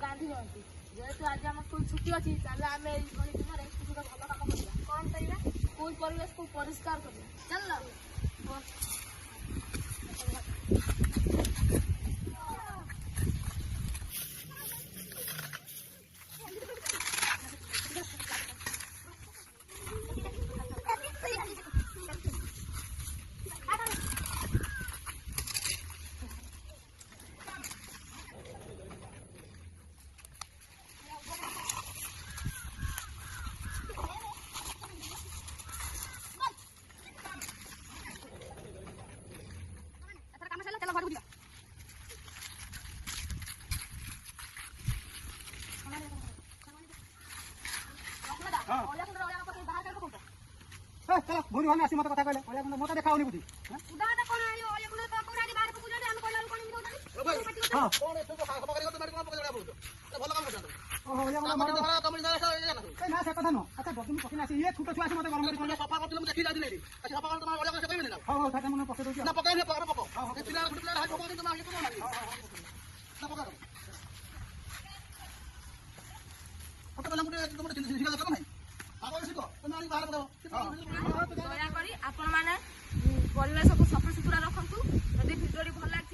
गांधी जयंती जेहेतु आज आम स्कूल छुट्टी अच्छी आम दिन में भल कम करवा कौन करवा स्कूल परिवेश को परिष्कार करवा चल चलो भूरी भाई आसी मत कथा कहले मत देखाओनी बुद्धि ना से कथा न अच्छा तुम पकड़ आसी ये छोट छुआ मत गरम कर सफा करथिल म देखि जादिले अच्छा सफा कर तुम ओला से कहबे ना हां हां मन पकड़ दो ना पकड़ ने पकड़ पकड़ हां पिला पिला हाथ पकड़ तुम आगे तो मारी ना पकड़ पकड़ लंगुटे तुम सिखा कर नहीं दयाकोरी आपण माने परिवेश को सफा सुतरा रखंतु यदि वीडियो भल लाग